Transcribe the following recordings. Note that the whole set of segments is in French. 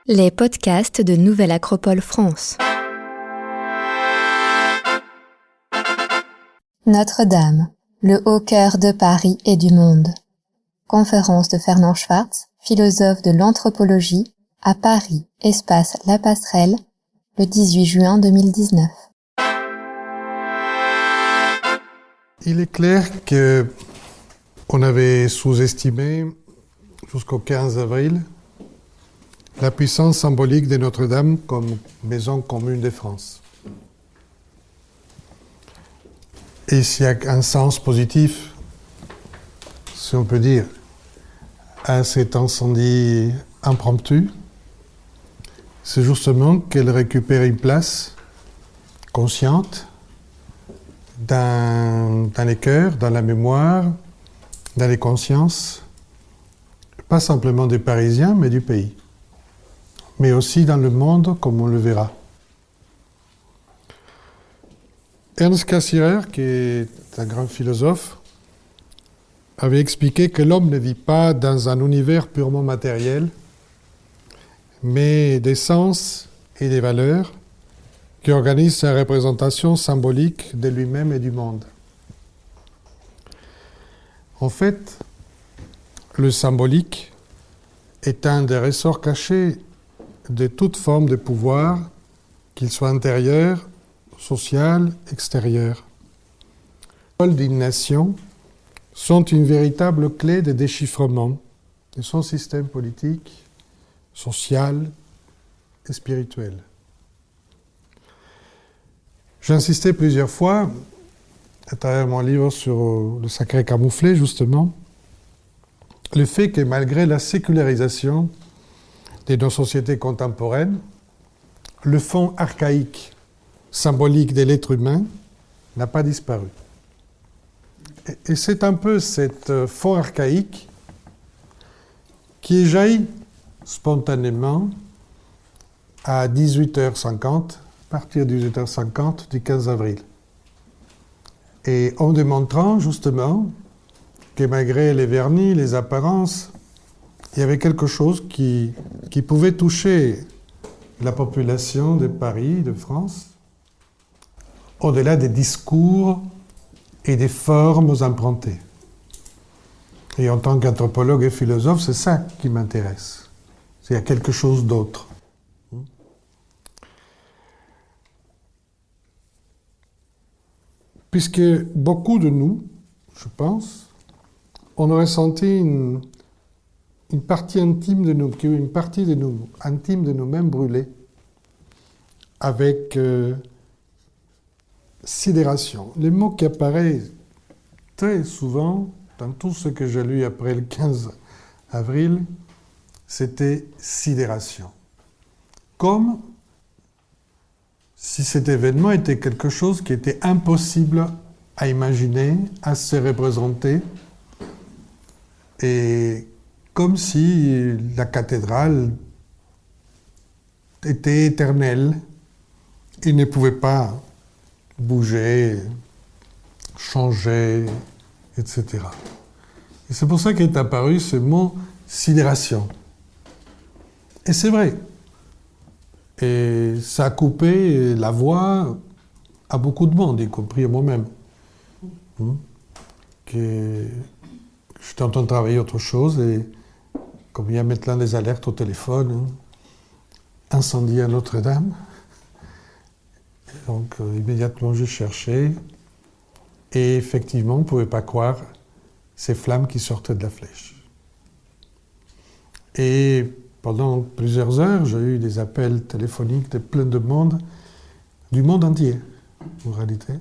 Les podcasts de Nouvelle Acropole France. Notre-Dame, le haut cœur de Paris et du monde. Conférence de Fernand Schwartz, philosophe de l'anthropologie, à Paris, espace La Passerelle, le 18 juin 2019. Il est clair qu'on avait sous-estimé, jusqu'au 15 avril, la puissance symbolique de Notre-Dame comme maison commune de France. Et s'il y a un sens positif, si on peut dire, à cet incendie impromptu, c'est justement qu'elle récupère une place consciente dans les cœurs, dans la mémoire, dans les consciences, pas simplement des Parisiens, mais du pays, mais aussi dans le monde, comme on le verra. Ernst Cassirer, qui est un grand philosophe, avait expliqué que l'homme ne vit pas dans un univers purement matériel, mais des sens et des valeurs qui organisent sa représentation symbolique de lui-même et du monde. En fait, le symbolique est un des ressorts cachés de toute forme de pouvoir, qu'il soit intérieur, social, extérieur. Les symboles d'une nation sont une véritable clé de déchiffrement de son système politique, social et spirituel. J'ai insisté plusieurs fois, à travers mon livre sur le sacré camouflé, justement, le fait que malgré la sécularisation de nos sociétés contemporaines, le fond archaïque, symbolique de l'être humain, n'a pas disparu. Et c'est un peu cet fond archaïque qui jaillit spontanément à 18h50, à partir de 18h50 du 15 avril. Et en démontrant justement que malgré les vernis, les apparences, il y avait quelque chose qui pouvait toucher la population de Paris, de France, au-delà des discours et des formes empruntées. Et en tant qu'anthropologue et philosophe, c'est ça qui m'intéresse. Il y a quelque chose d'autre. Puisque beaucoup de nous, je pense, on aurait senti une partie intime de nous, une partie de nous, intime de nous-mêmes brûlée, avec sidération. Le mot qui apparaît très souvent dans tout ce que j'ai lu après le 15 avril, c'était sidération. Comme si cet événement était quelque chose qui était impossible à imaginer, à se représenter, et comme si la cathédrale était éternelle et ne pouvait pas bouger, changer, etc. Et c'est pour ça qu'est apparu ce mot sidération. Et c'est vrai. Et ça a coupé la voix à beaucoup de monde, y compris à moi-même. J'étais en train de travailler autre chose et comme il y a maintenant des alertes au téléphone, incendie à Notre-Dame. Donc immédiatement j'ai cherché et effectivement on ne pouvait pas croire ces flammes qui sortaient de la flèche. Et pendant plusieurs heures, j'ai eu des appels téléphoniques de plein de monde, du monde entier en réalité,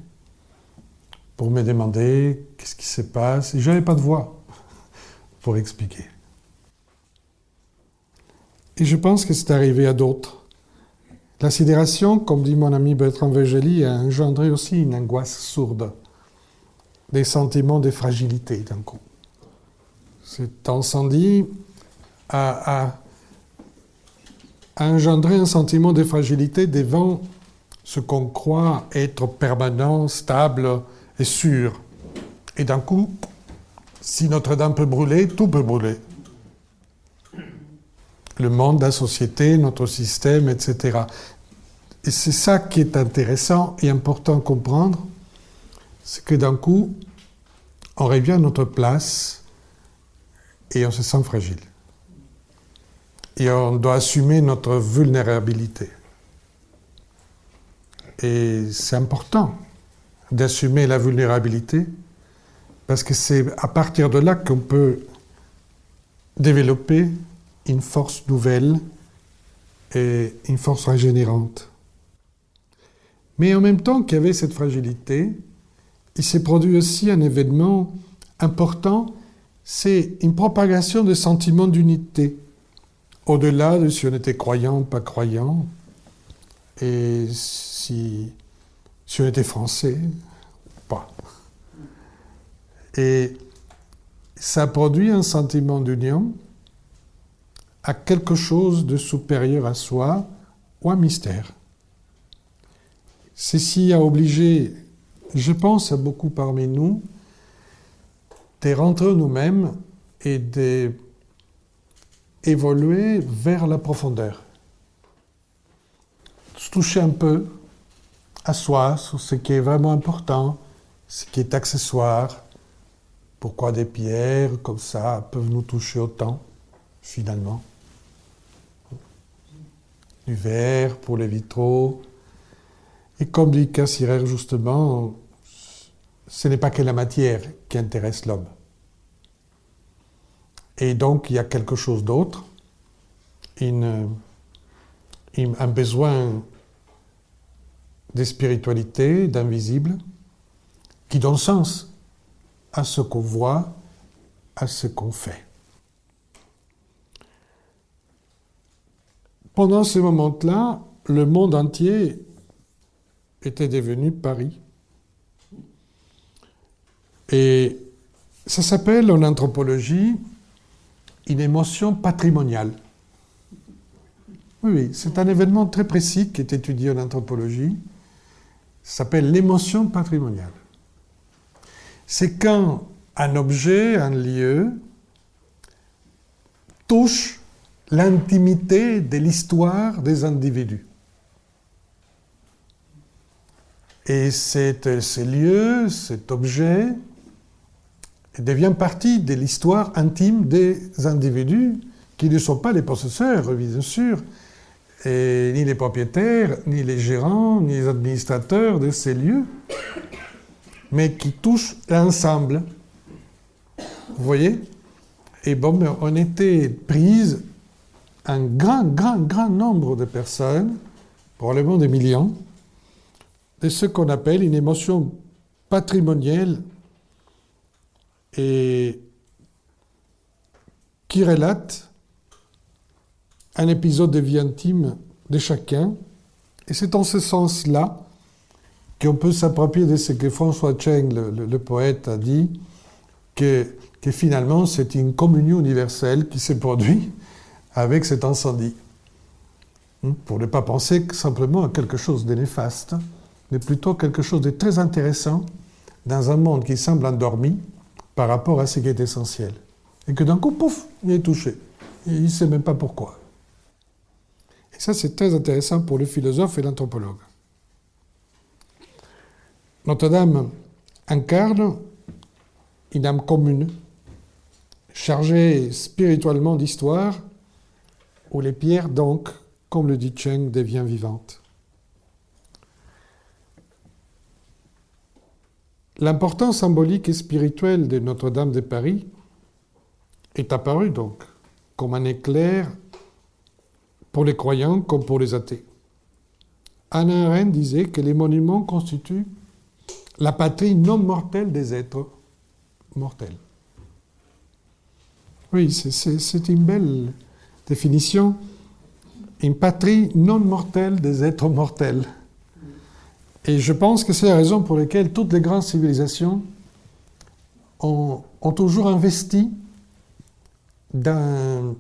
pour me demander qu'est-ce qui se passe. Et je n'avais pas de voix pour expliquer. Et je pense que c'est arrivé à d'autres. La sidération, comme dit mon ami Bertrand Vergely, a engendré aussi une angoisse sourde, des sentiments de fragilité d'un coup. Cet incendie a engendré un sentiment de fragilité devant ce qu'on croit être permanent, stable et sûr. Et d'un coup, si Notre-Dame peut brûler, tout peut brûler. le monde, la société, notre système, etc. Et c'est ça qui est intéressant et important à comprendre, c'est que d'un coup, on revient à notre place et on se sent fragile. Et on doit assumer notre vulnérabilité. Et c'est important d'assumer la vulnérabilité parce que c'est à partir de là qu'on peut développer une force nouvelle et une force régénérante. Mais en même temps qu'il y avait cette fragilité, il s'est produit aussi un événement important, c'est une propagation de sentiments d'unité, au-delà de si on était croyant ou pas croyant, et si on était français ou pas. Et ça produit un sentiment d'union à quelque chose de supérieur à soi ou un mystère. Ceci a obligé, je pense à beaucoup parmi nous, de rentrer nous-mêmes et d'évoluer vers la profondeur. Se toucher un peu à soi, sur ce qui est vraiment important, ce qui est accessoire. Pourquoi des pierres comme ça peuvent nous toucher autant, finalement. Du verre pour les vitraux. Et comme dit Cassirer justement, ce n'est pas que la matière qui intéresse l'homme. Et donc, il y a quelque chose d'autre, un besoin de spiritualité, d'invisible, qui donne sens à ce qu'on voit, à ce qu'on fait. Pendant ces moments-là, le monde entier était devenu Paris. Et ça s'appelle en anthropologie une émotion patrimoniale. Oui, c'est un événement très précis qui est étudié en anthropologie. Ça s'appelle l'émotion patrimoniale. C'est quand un objet, un lieu, touche l'intimité de l'histoire des individus. Et ce lieu, cet objet, devient partie de l'histoire intime des individus qui ne sont pas les possesseurs, bien sûr, et ni les propriétaires, ni les gérants, ni les administrateurs de ces lieux, mais qui touchent l'ensemble. Vous voyez? Et bon, on était prise un grand nombre de personnes, probablement des millions, de ce qu'on appelle une émotion patrimoniale et qui relate un épisode de vie intime de chacun. Et c'est en ce sens-là qu'on peut s'approprier de ce que François Cheng, le poète, a dit, que finalement c'est une communion universelle qui s'est produite avec cet incendie. Pour ne pas penser simplement à quelque chose de néfaste, mais plutôt quelque chose de très intéressant dans un monde qui semble endormi par rapport à ce qui est essentiel. Et que d'un coup, pouf, il est touché. Et il ne sait même pas pourquoi. Et ça, c'est très intéressant pour le philosophe et l'anthropologue. Notre-Dame incarne une âme commune, chargée spirituellement d'histoire, où les pierres, donc, comme le dit Cheng, deviennent vivantes. L'importance symbolique et spirituelle de Notre-Dame de Paris est apparue donc comme un éclair pour les croyants comme pour les athées. Hannah Arendt disait que les monuments constituent la patrie non mortelle des êtres mortels. Oui, c'est une belle définition. Une patrie non mortelle des êtres mortels. Et je pense que c'est la raison pour laquelle toutes les grandes civilisations ont toujours investi dans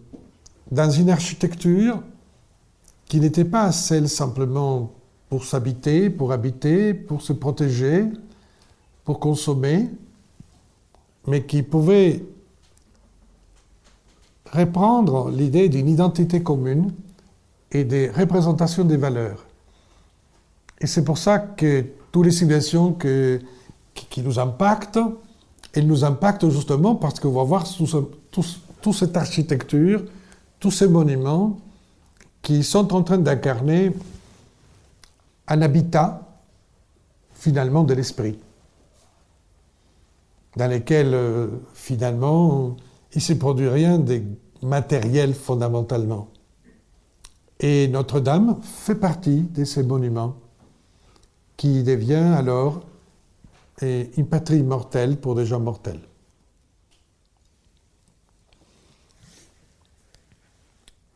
une architecture qui n'était pas celle simplement pour s'habiter, pour habiter, pour se protéger, pour consommer, mais qui pouvait reprendre l'idée d'une identité commune et des représentations des valeurs. Et c'est pour ça que toutes les civilisations qui nous impactent, elles nous impactent justement parce qu'on va voir toute cette architecture, tous ces monuments qui sont en train d'incarner un habitat, finalement, de l'esprit, dans lequel, finalement, il ne se produit rien de matériel fondamentalement. Et Notre-Dame fait partie de ces monuments qui devient alors une patrie mortelle pour des gens mortels.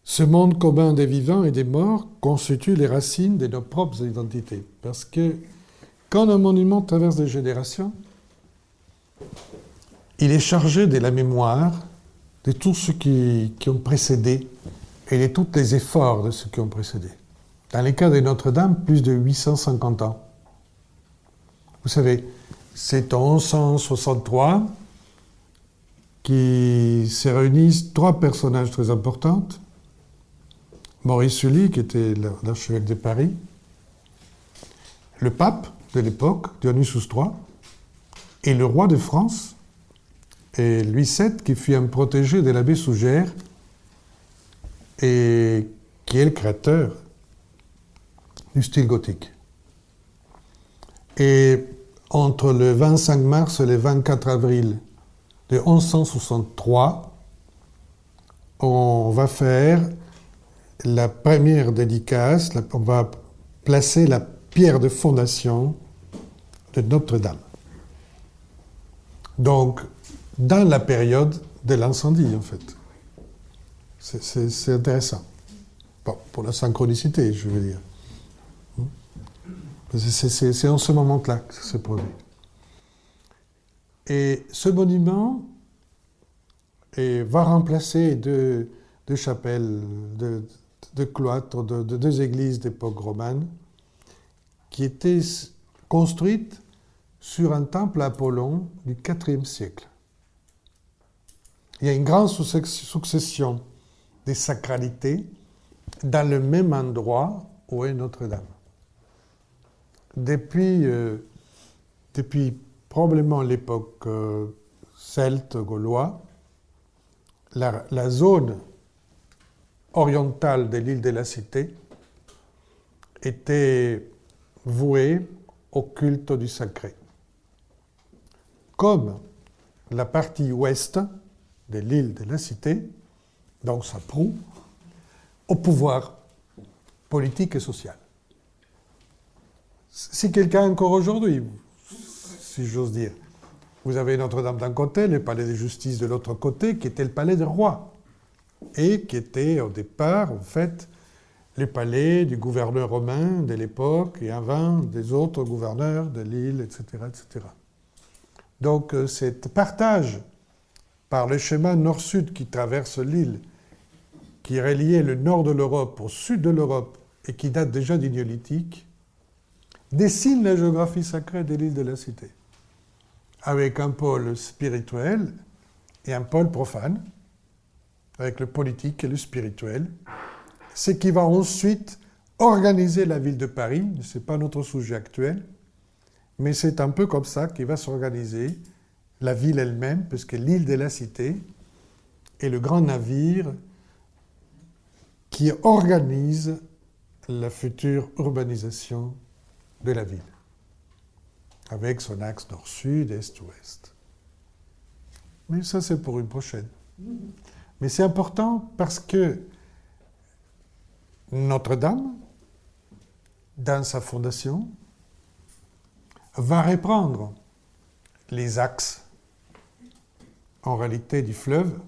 Ce monde commun des vivants et des morts constitue les racines de nos propres identités. Parce que quand un monument traverse des générations, il est chargé de la mémoire de tous ceux qui ont précédé et de tous les efforts de ceux qui ont précédé. Dans le cas de Notre-Dame, plus de 850 ans. Vous savez, c'est en 1163 qui se réunissent trois personnages très importants. Maurice Sully, qui était l'archevêque de Paris, le pape de l'époque, Dionysius III, et le roi de France, et Louis VII, qui fut un protégé de l'abbé Sougère, et qui est le créateur du style gothique. Et entre le 25 mars et le 24 avril de 1163, on va faire la première dédicace, on va placer la pierre de fondation de Notre-Dame. Donc, dans la période de l'incendie, en fait. C'est intéressant. Bon, pour la synchronicité, je veux dire. C'est en ce moment-là que ça se produit. Et ce monument va remplacer deux chapelles, de cloîtres, de deux églises d'époque romane, qui étaient construites sur un temple à Apollon du IVe siècle. Il y a une grande succession des sacralités dans le même endroit où est Notre-Dame. Depuis probablement l'époque celte, gaulois, la zone orientale de l'île de la Cité était vouée au culte du sacré. Comme la partie ouest de l'île de la Cité, donc ça prouve, au pouvoir politique et social. Si quelqu'un encore aujourd'hui, si j'ose dire, vous avez Notre-Dame d'un côté, le palais de justice de l'autre côté, qui était le palais des rois, et qui était au départ, en fait, le palais du gouverneur romain de l'époque et avant des autres gouverneurs de l'île, etc., etc. Donc, cet partage par le schéma nord-sud qui traverse l'île, qui reliait le nord de l'Europe au sud de l'Europe et qui date déjà du néolithique, dessine la géographie sacrée de l'île de la Cité, avec un pôle spirituel et un pôle profane, avec le politique et le spirituel, ce qui va ensuite organiser la ville de Paris. Ce n'est pas notre sujet actuel, mais c'est un peu comme ça qu'il va s'organiser la ville elle-même, puisque l'île de la Cité est le grand navire qui organise la future urbanisation de la ville, avec son axe nord-sud, est-ouest. Mais ça, c'est pour une prochaine. Mais c'est important parce que Notre-Dame, dans sa fondation, va reprendre les axes, en réalité, du fleuve,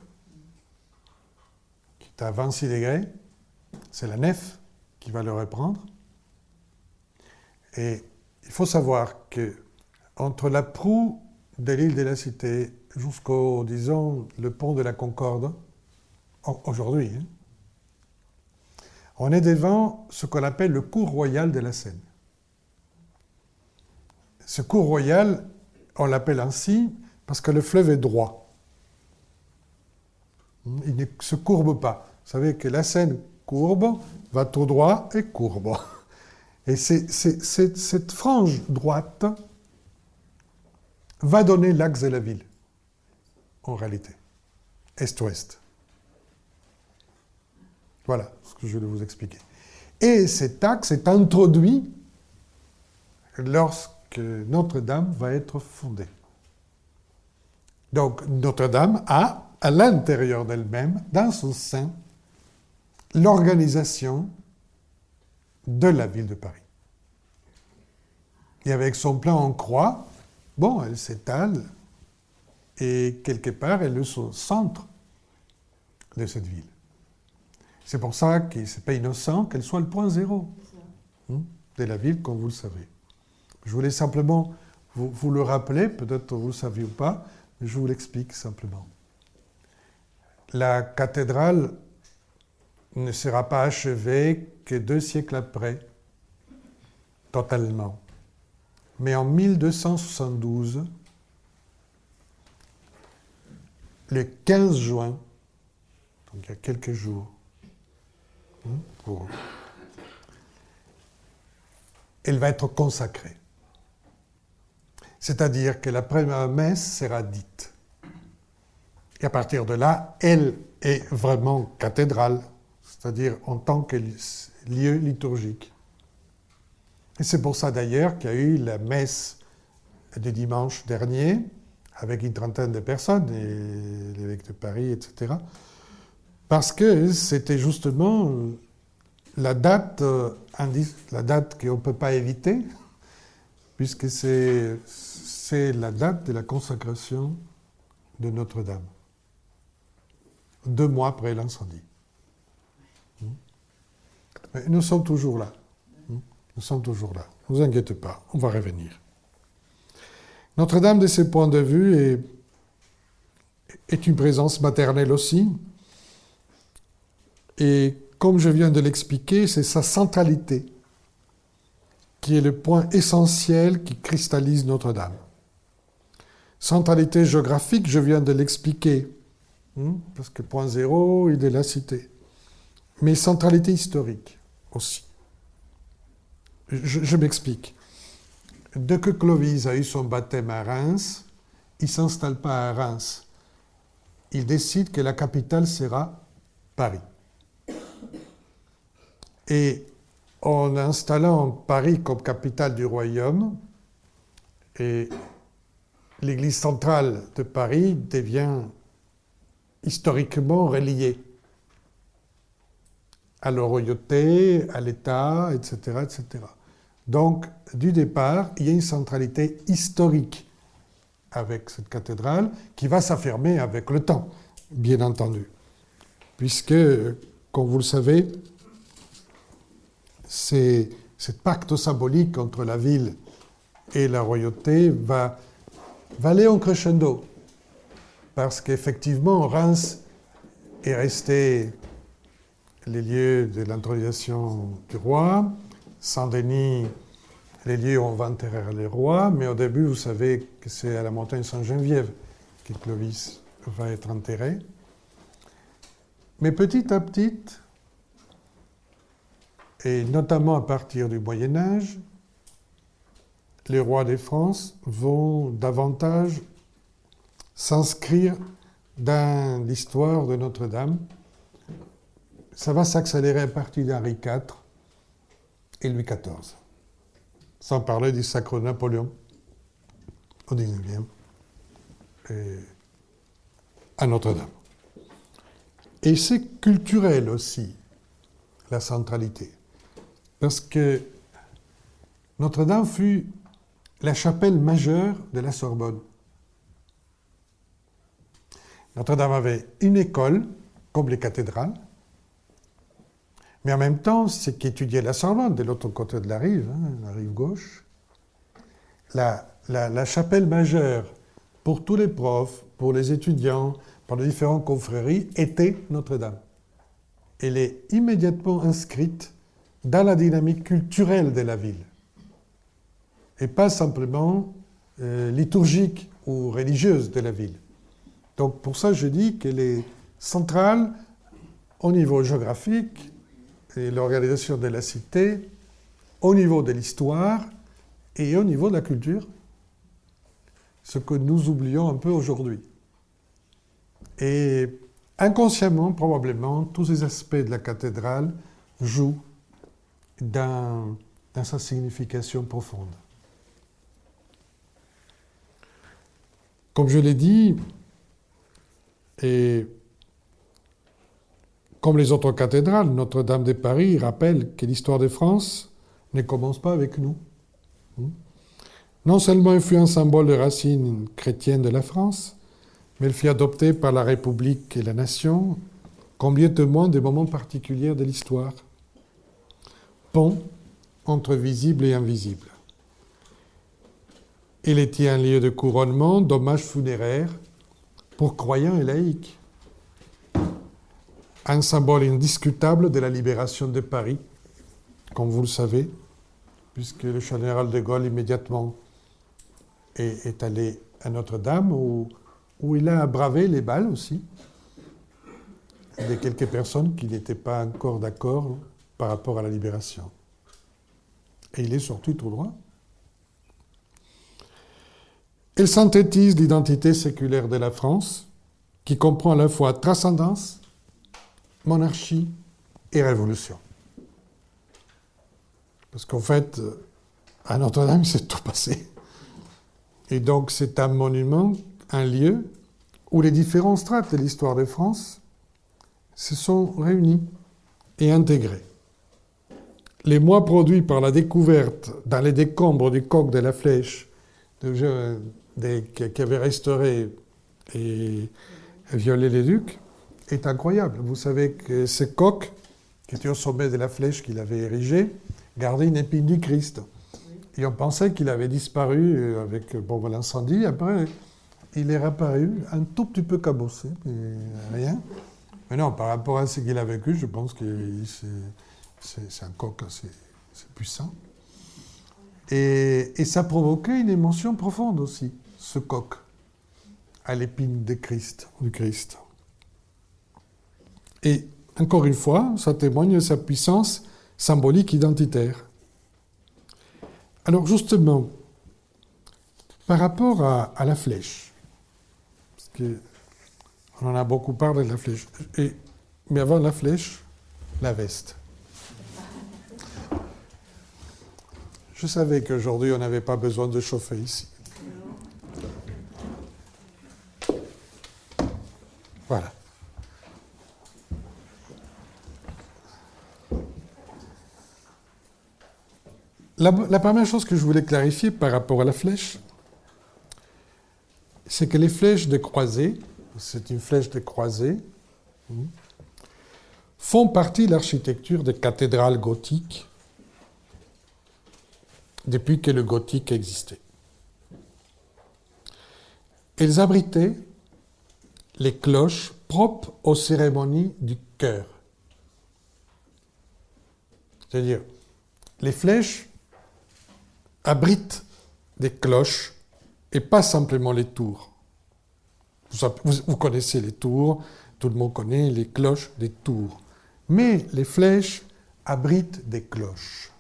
qui est à 26 degrés. C'est la nef qui va le reprendre. Et il faut savoir que entre la proue de l'île de la Cité jusqu'au, disons, le pont de la Concorde, aujourd'hui, on est devant ce qu'on appelle le cours royal de la Seine. Ce cours royal, on l'appelle ainsi parce que le fleuve est droit. Il ne se courbe pas. Vous savez que la Seine courbe, va tout droit et courbe. Et cette frange droite va donner l'axe de la ville, en réalité, est-ouest. Voilà ce que je vais vous expliquer. Et cet axe est introduit lorsque Notre-Dame va être fondée. Donc Notre-Dame a, à l'intérieur d'elle-même, dans son sein, l'organisation de la ville de Paris. Et avec son plan en croix, bon, elle s'étale et quelque part, elle est au centre de cette ville. C'est pour ça que ce n'est pas innocent qu'elle soit le point zéro de la ville, comme vous le savez. Je voulais simplement vous le rappeler, peut-être vous le saviez ou pas, mais je vous l'explique simplement. La cathédrale ne sera pas achevée que 2 siècles après, totalement. Mais en 1272, le 15 juin, donc il y a quelques jours, elle va être consacrée. C'est-à-dire que la première messe sera dite. Et à partir de là, elle est vraiment cathédrale, c'est-à-dire en tant que lieu liturgique. Et c'est pour ça d'ailleurs qu'il y a eu la messe de dimanche dernier, avec une trentaine de personnes, et l'évêque de Paris, etc. Parce que c'était justement la date qu'on ne peut pas éviter, puisque c'est la date de la consacration de Notre-Dame, 2 mois après l'incendie. Mais nous sommes toujours là. Nous sommes toujours là. Ne vous inquiétez pas, on va revenir. Notre-Dame, de ce point de vue, est une présence maternelle aussi. Et comme je viens de l'expliquer, c'est sa centralité qui est le point essentiel qui cristallise Notre-Dame. Centralité géographique, je viens de l'expliquer, parce que point zéro, il est la cité. Mais centralité historique aussi. Je m'explique. Dès que Clovis a eu son baptême à Reims, il ne s'installe pas à Reims. Il décide que la capitale sera Paris. Et en installant Paris comme capitale du royaume, et l'église centrale de Paris devient historiquement reliée à la royauté, à l'État, etc., etc. Donc, du départ, il y a une centralité historique avec cette cathédrale qui va s'affirmer avec le temps, bien entendu. Puisque, comme vous le savez, cet pacte symbolique entre la ville et la royauté va aller en crescendo. Parce qu'effectivement, Reims est resté les lieux de l'intronisation du roi, Saint-Denis, les lieux où on va enterrer les rois, mais au début, vous savez que c'est à la montagne Sainte-Geneviève que Clovis va être enterré. Mais petit à petit, et notamment à partir du Moyen-Âge, les rois de France vont davantage s'inscrire dans l'histoire de Notre-Dame. Ça va s'accélérer à partir d'Henri IV et Louis XIV. Sans parler du sacre Napoléon au XIXe à Notre-Dame. Et c'est culturel aussi, la centralité. Parce que Notre-Dame fut la chapelle majeure de la Sorbonne. Notre-Dame avait une école, comme les cathédrales, mais en même temps, ceux qui étudiaient la Sorbonne, de l'autre côté de la rive gauche, la chapelle majeure pour tous les profs, pour les étudiants, pour les différentes confréries, était Notre-Dame. Elle est immédiatement inscrite dans la dynamique culturelle de la ville, et pas simplement liturgique ou religieuse de la ville. Donc pour ça, je dis qu'elle est centrale au niveau géographique et l'organisation de la cité, au niveau de l'histoire et au niveau de la culture, ce que nous oublions un peu aujourd'hui. Et inconsciemment, probablement, tous ces aspects de la cathédrale jouent dans sa signification profonde. Comme je l'ai dit, et comme les autres cathédrales, Notre-Dame de Paris rappelle que l'histoire de France ne commence pas avec nous. Non seulement elle fut un symbole de racines chrétiennes de la France, mais elle fut adoptée par la République et la nation comme lieu témoin des moments particuliers de l'histoire. Pont entre visible et invisible. Il était un lieu de couronnement, d'hommage funéraire pour croyants et laïcs. Un symbole indiscutable de la libération de Paris, comme vous le savez, puisque le général de Gaulle immédiatement est allé à Notre-Dame, où il a bravé les balles aussi, de quelques personnes qui n'étaient pas encore d'accord par rapport à la libération. Et il est sorti tout droit. Il synthétise l'identité séculaire de la France, qui comprend à la fois transcendance, monarchie et révolution. Parce qu'en fait, à Notre-Dame, c'est tout passé. Et donc, c'est un monument, un lieu où les différents strates de l'histoire de France se sont réunis et intégrés. Les mois produits par la découverte dans les décombres du coq de la Flèche qui avait restauré et Viollet-le-Duc est incroyable. Vous savez que ce coq, qui était au sommet de la Flèche qu'il avait érigée, gardait une épine du Christ. Et on pensait qu'il avait disparu avec l'incendie. Après, il est réapparu un tout petit peu cabossé, mais rien. Mais non, par rapport à ce qu'il a vécu, je pense que c'est un coq assez puissant. Et ça provoquait une émotion profonde aussi, ce coq, à l'épine du Christ. Et encore une fois, ça témoigne de sa puissance symbolique identitaire. Alors justement, par rapport à la flèche, parce qu'on en a beaucoup parlé de la flèche, mais avant la flèche, la veste. Je savais qu'aujourd'hui, on n'avait pas besoin de chauffer ici. Voilà. La première chose que je voulais clarifier par rapport à la flèche, c'est que les flèches de croisée, c'est une flèche de croisée, font partie de l'architecture des cathédrales gothiques depuis que le gothique existait. Elles abritaient les cloches propres aux cérémonies du chœur. C'est-à-dire, les flèches abritent des cloches et pas simplement les tours. Vous connaissez les tours, tout le monde connaît les cloches des tours. Mais les flèches abritent des cloches.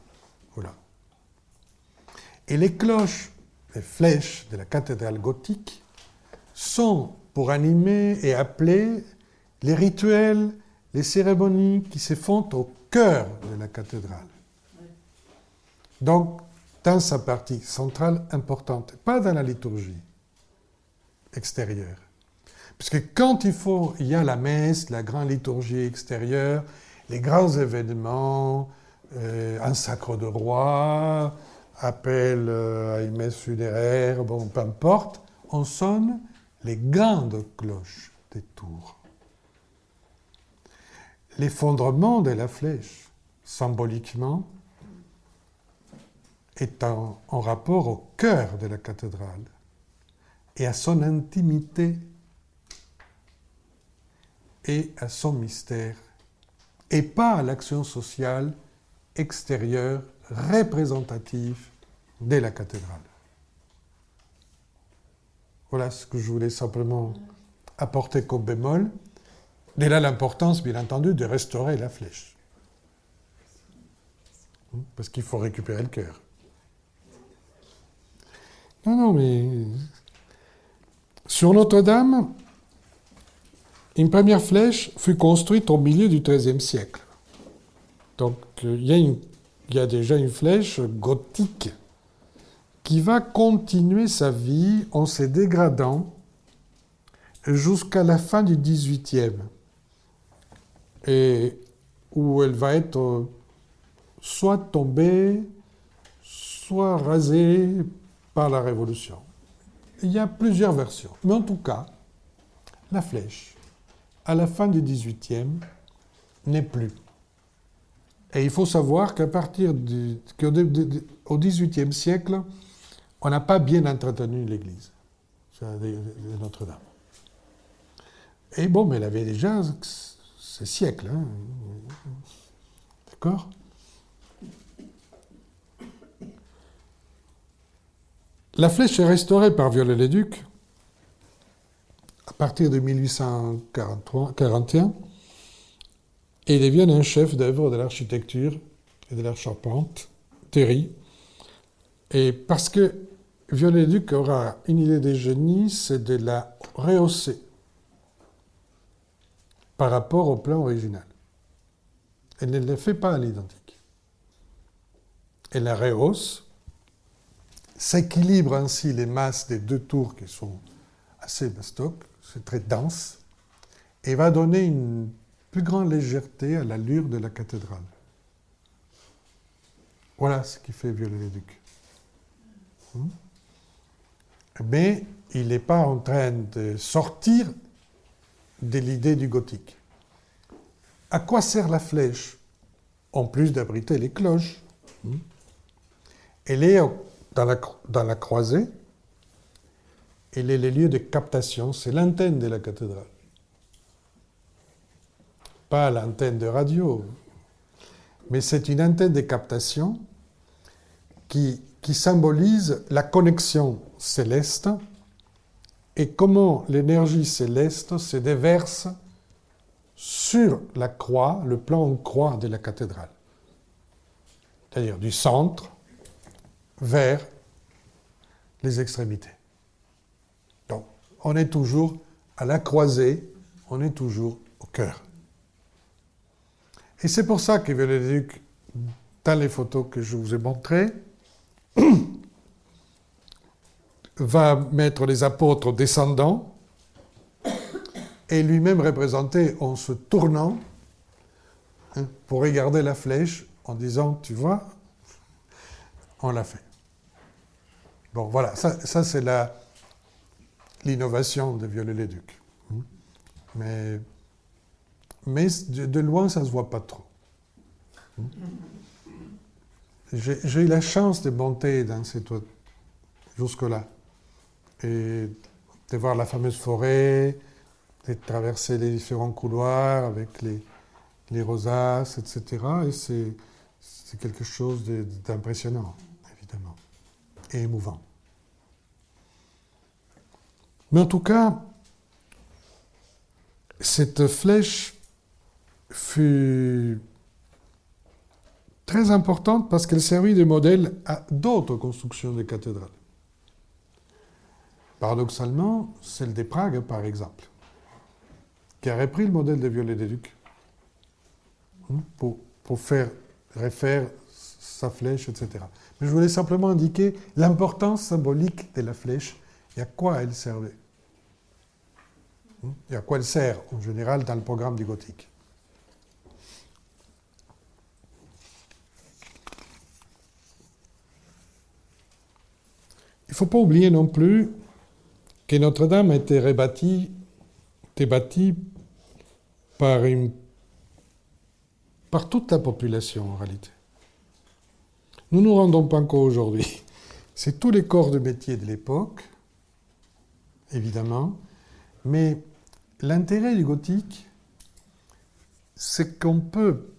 Voilà. Et les cloches, les flèches de la cathédrale gothique sont pour animer et appeler les rituels, les cérémonies qui se font au cœur de la cathédrale. Donc, dans sa partie centrale importante, pas dans la liturgie extérieure. Parce que quand il y a la messe, la grande liturgie extérieure, les grands événements, un sacre de roi, appel à une messe funéraire, peu importe, on sonne les grandes cloches des tours. L'effondrement de la flèche, symboliquement, est en rapport au cœur de la cathédrale et à son intimité et à son mystère, et pas à l'action sociale extérieure représentative de la cathédrale. Voilà ce que je voulais simplement apporter comme bémol. Dès là, l'importance, bien entendu, de restaurer la flèche. Parce qu'il faut récupérer le cœur. Non, mais... Sur Notre-Dame, une première flèche fut construite au milieu du XIIIe siècle. Donc, il y a déjà une flèche gothique qui va continuer sa vie en se dégradant jusqu'à la fin du XVIIIe, et où elle va être soit tombée, soit rasée par la Révolution. Il y a plusieurs versions, mais en tout cas, la flèche, à la fin du XVIIIe, n'est plus. Et il faut savoir qu'au XVIIIe siècle, on n'a pas bien entretenu l'église de Notre-Dame. Et bon, mais elle avait déjà ces siècles. Hein. D'accord ? La flèche est restaurée par Viollet-le-Duc à partir de 1841 et devient un chef d'œuvre de l'architecture et de la charpenterie. Et parce que Viollet-le-Duc aura une idée de génie, c'est de la rehausser par rapport au plan original. Elle ne le fait pas à l'identique. Elle la rehausse, s'équilibre ainsi les masses des deux tours qui sont assez bastoques, c'est très dense, et va donner une plus grande légèreté à l'allure de la cathédrale. Voilà ce qui fait Viollet-le-Duc. Mais il n'est pas en train de sortir de l'idée du gothique. À quoi sert la flèche ? En plus d'abriter les cloches. Elle est dans la croisée, elle est le lieu de captation, c'est l'antenne de la cathédrale. Pas l'antenne de radio, mais c'est une antenne de captation qui symbolise la connexion céleste et comment l'énergie céleste se déverse sur la croix, le plan en croix de la cathédrale. C'est-à-dire du centre vers les extrémités. Donc, on est toujours à la croisée, on est toujours au cœur. Et c'est pour ça que Viollet-le-Duc, dans les photos que je vous ai montrées, va mettre les apôtres descendants et lui-même représenté en se tournant pour regarder la flèche en disant, tu vois, on l'a fait. Bon, voilà, ça c'est l'innovation de Viollet-le-Duc. Mais de loin, ça ne se voit pas trop. J'ai eu la chance de monter dans cette jusque-là et de voir la fameuse forêt, de traverser les différents couloirs avec les rosaces, etc. Et c'est quelque chose d'impressionnant, évidemment, et émouvant. Mais en tout cas, cette flèche fut très importante parce qu'elle servit de modèle à d'autres constructions de cathédrales. Paradoxalement, celle de Prague, par exemple, qui a repris le modèle de Viollet-le-Duc pour refaire sa flèche, etc. Mais je voulais simplement indiquer l'importance symbolique de la flèche et à quoi elle servait. Et à quoi elle sert, en général, dans le programme du gothique. Il ne faut pas oublier non plus que Notre-Dame a été bâtie par toute la population, en réalité. Nous ne nous rendons pas compte aujourd'hui. C'est tous les corps de métier de l'époque, évidemment, mais l'intérêt du gothique, c'est qu'on peut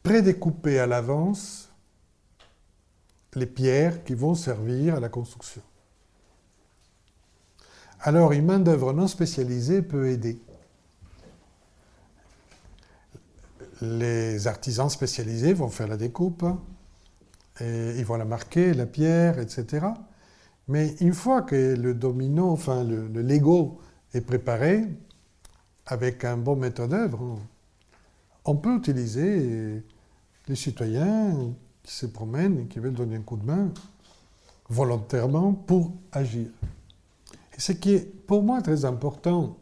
prédécouper à l'avance les pierres qui vont servir à la construction. Alors, une main-d'œuvre non spécialisée peut aider. les artisans spécialisés vont faire la découpe, et ils vont la marquer, la pierre, etc. Mais une fois que le domino, enfin le Lego est préparé, avec un bon maître d'œuvre, on peut utiliser les citoyens qui se promènent et qui veulent donner un coup de main volontairement pour agir. Et ce qui est pour moi très important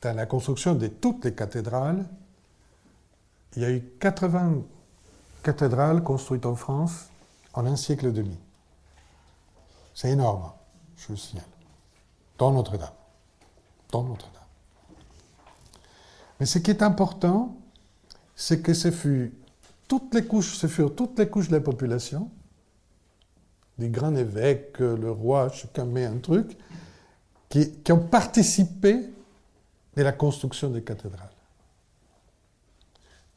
dans la construction de toutes les cathédrales, il y a eu 80 cathédrales construites en France en un siècle et demi. C'est énorme, je le signale. Dans Notre-Dame. Dans Notre-Dame. Mais ce qui est important, c'est que ce furent toutes les couches de la population, des grands évêques, le roi, chacun met un truc, qui ont participé de la construction des cathédrales.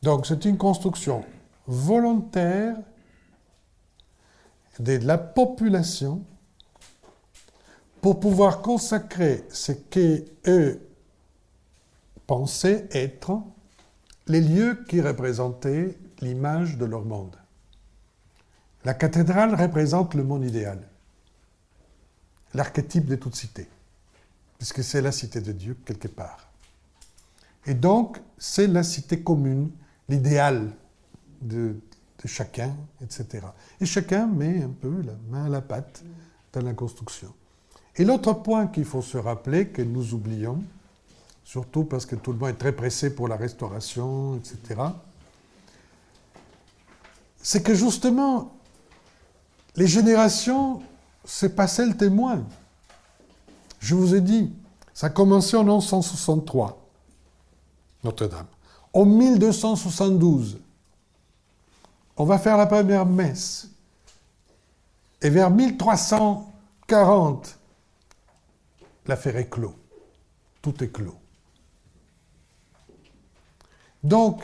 Donc c'est une construction volontaire de la population pour pouvoir consacrer ce qu'eux pensaient être les lieux qui représentaient l'image de leur monde. La cathédrale représente le monde idéal, l'archétype de toute cité, puisque c'est la cité de Dieu quelque part. Et donc, c'est la cité commune, l'idéal de chacun, etc. Et chacun met un peu la main à la pâte dans la construction. Et l'autre point qu'il faut se rappeler, que nous oublions, surtout parce que tout le monde est très pressé pour la restauration, etc., c'est que justement, les générations, c'est pas celles témoins. Je vous ai dit, ça a commencé en 1163, Notre-Dame. En 1272, on va faire la première messe. Et vers 1340, l'affaire est clos. Tout est clos. Donc,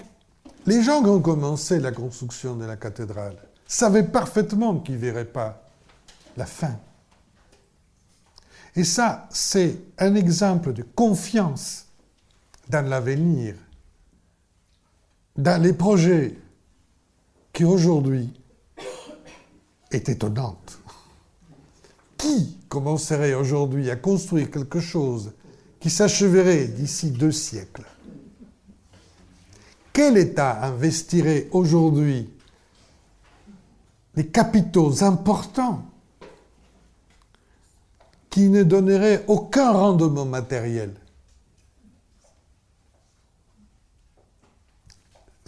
les gens qui ont commencé la construction de la cathédrale savaient parfaitement qu'ils ne verraient pas la fin. Et ça, c'est un exemple de confiance dans l'avenir, dans les projets qui aujourd'hui est étonnante. Qui commencerait aujourd'hui à construire quelque chose qui s'acheverait d'ici 2 siècles? Quel État investirait aujourd'hui des capitaux importants qui ne donneraient aucun rendement matériel?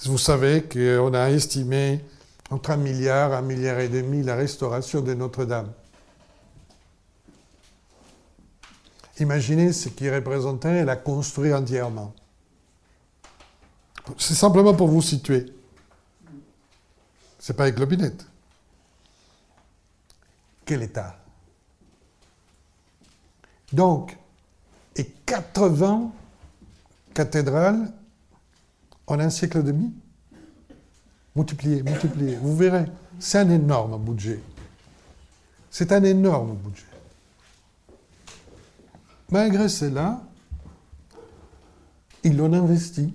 Vous savez qu'on a estimé entre 1 milliard, 1,5 milliard la restauration de Notre-Dame. Imaginez ce qui représenterait la construire entièrement. C'est simplement pour vous situer. C'est pas avec l'opinette. Quel État? Donc, et 80 cathédrales en un siècle et demi? Multipliez. Vous verrez, c'est un énorme budget. C'est un énorme budget. Malgré cela, ils l'ont investi.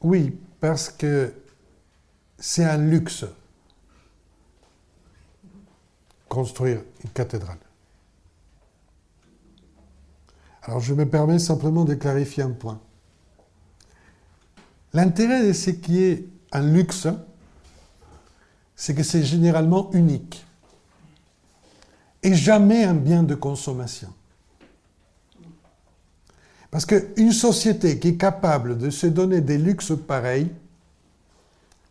Oui, parce que c'est un luxe construire une cathédrale. Alors je me permets simplement de clarifier un point. L'intérêt de ce qui est un luxe, c'est que c'est généralement unique et jamais un bien de consommation. Parce qu'une société qui est capable de se donner des luxes pareils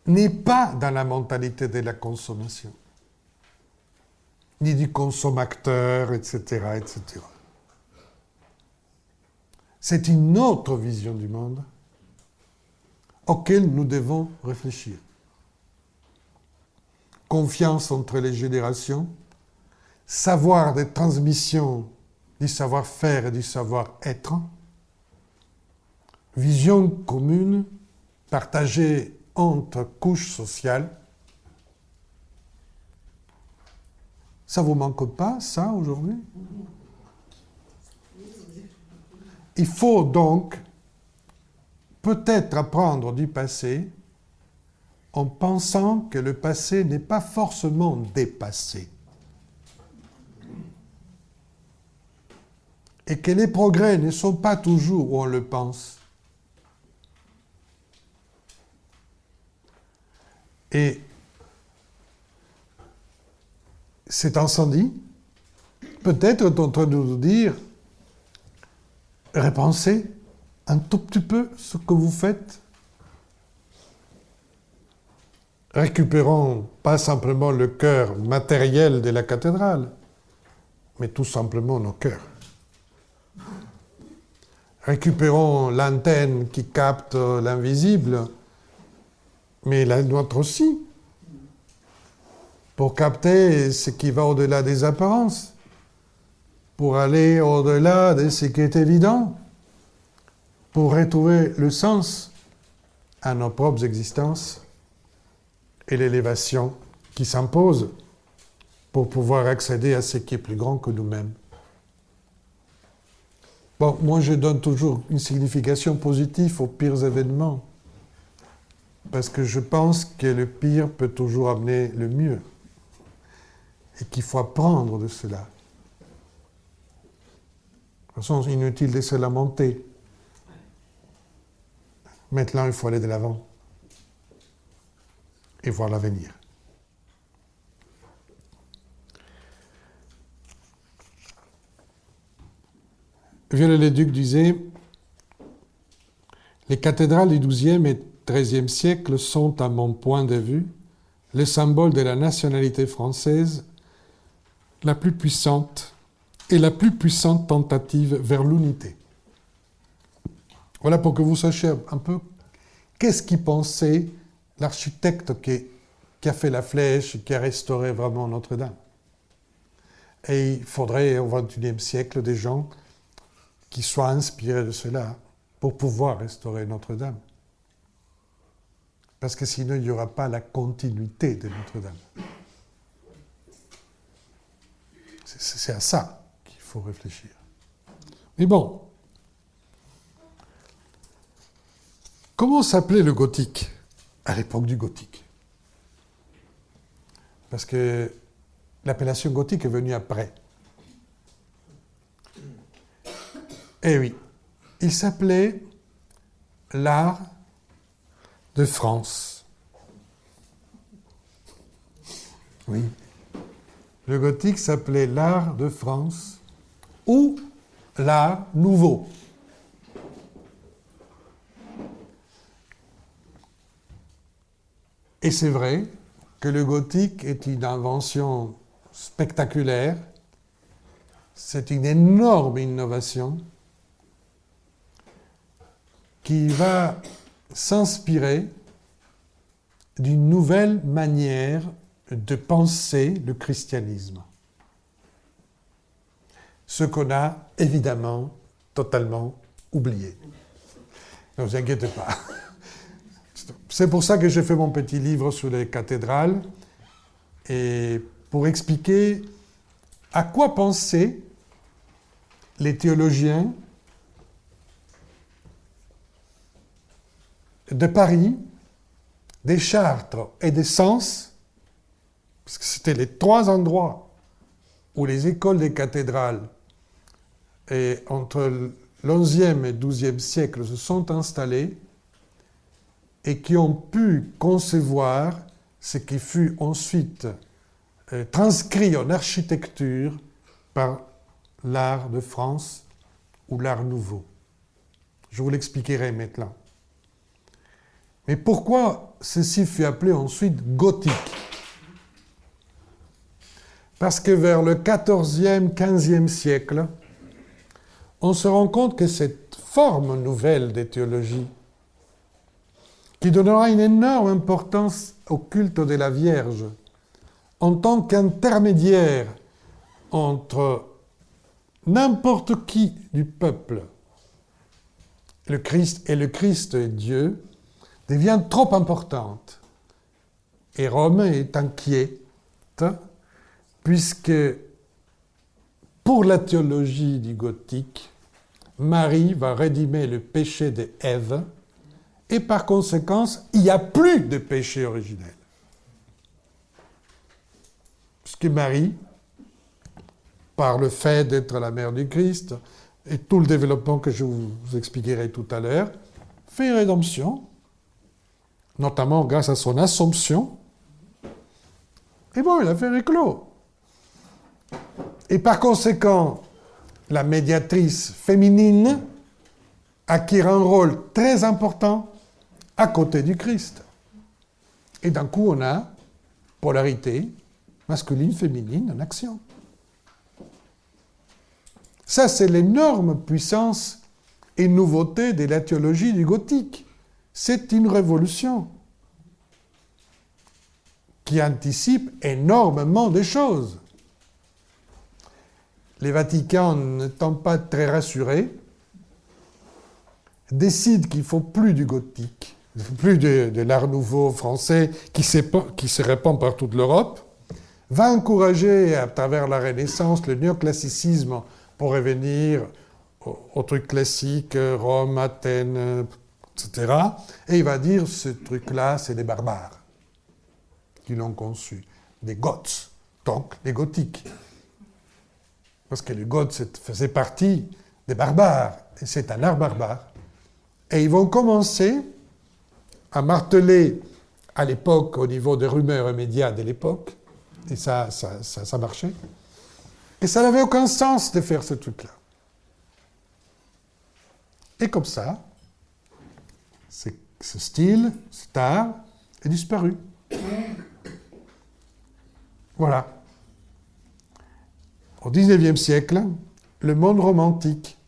n'est pas dans la mentalité de la consommation, ni du consommateur, etc., etc. C'est une autre vision du monde auquel nous devons réfléchir. Confiance entre les générations, savoir de transmission du savoir-faire et du savoir-être, vision commune, partagée entre couches sociales. Ça vous manque pas, ça, aujourd'hui? Il faut donc peut-être apprendre du passé en pensant que le passé n'est pas forcément dépassé et que les progrès ne sont pas toujours où on le pense. Et cet incendie peut-être est en train de nous dire repensez un tout petit peu ce que vous faites. Récupérons pas simplement le cœur matériel de la cathédrale, mais tout simplement nos cœurs. Récupérons l'antenne qui capte l'invisible, mais la nôtre aussi, pour capter ce qui va au-delà des apparences, pour aller au-delà de ce qui est évident, pour retrouver le sens à nos propres existences et l'élévation qui s'impose pour pouvoir accéder à ce qui est plus grand que nous-mêmes. Bon, moi je donne toujours une signification positive aux pires événements, parce que je pense que le pire peut toujours amener le mieux, et qu'il faut apprendre de cela. De toute façon, c'est inutile de se lamenter. Maintenant, il faut aller de l'avant et voir l'avenir. Viollet-le-Duc disait « Les cathédrales du XIIe et XIIIe siècle sont, à mon point de vue, le symbole de la nationalité française la plus puissante et la plus puissante tentative vers l'unité. » Voilà pour que vous sachiez un peu qu'est-ce qu'il pensait l'architecte qui a fait la flèche, qui a restauré vraiment Notre-Dame. Et il faudrait au XXIe siècle des gens qui soient inspirés de cela pour pouvoir restaurer Notre-Dame. Parce que sinon, il n'y aura pas la continuité de Notre-Dame. C'est à ça qu'il faut réfléchir. Mais bon, comment s'appelait le gothique à l'époque du gothique? Parce que l'appellation gothique est venue après. Eh oui, il s'appelait l'art de France. Oui. Le gothique s'appelait l'art de France ou l'art nouveau. Et c'est vrai que le gothique est une invention spectaculaire, c'est une énorme innovation qui va s'inspirer d'une nouvelle manière de penser le christianisme. Ce qu'on a évidemment totalement oublié. Ne vous inquiétez pas. C'est pour ça que j'ai fait mon petit livre sur les cathédrales, et pour expliquer à quoi pensaient les théologiens de Paris, des Chartres et des Sens, parce que c'était les trois endroits où les écoles des cathédrales, et entre l'XIe et XIIe siècle, se sont installées, et qui ont pu concevoir ce qui fut ensuite transcrit en architecture par l'art de France ou l'art nouveau. Je vous l'expliquerai maintenant. Mais pourquoi ceci fut appelé ensuite gothique? Parce que vers le XIVe, XVe siècle, on se rend compte que cette forme nouvelle des théologies, qui donnera une énorme importance au culte de la Vierge, en tant qu'intermédiaire entre n'importe qui du peuple, le Christ et Dieu, devient trop importante. Et Rome est inquiète, puisque pour la théologie du gothique, Marie va rédimer le péché d'Ève, et par conséquent, il n'y a plus de péché originel. Puisque Marie, par le fait d'être la mère du Christ, et tout le développement que je vous expliquerai tout à l'heure, fait une rédemption, notamment grâce à son Assomption. Et bon, l'affaire est close. Et par conséquent, la médiatrice féminine acquiert un rôle très important à côté du Christ. Et d'un coup, on a polarité masculine-féminine en action. Ça, c'est l'énorme puissance et nouveauté de la théologie du gothique. C'est une révolution qui anticipe énormément de choses. Les Vaticains, n'étant pas très rassurés, décident qu'il ne faut plus du gothique, plus de l'art nouveau français qui se répand par toute l'Europe, va encourager à travers la Renaissance le néoclassicisme pour revenir au truc classique, Rome, Athènes, etc. Et il va dire, ce truc-là, c'est les barbares qui l'ont conçu, des Goths, donc les gothiques. Parce que les Goths faisaient partie des barbares, et c'est un art barbare. Et ils vont commencer à marteler à l'époque, au niveau des rumeurs et médias de l'époque, et ça marchait. Et ça n'avait aucun sens de faire ce truc-là. Et comme ça, ce style, cet art, est disparu. Voilà. Au XIXe siècle, le monde romantique,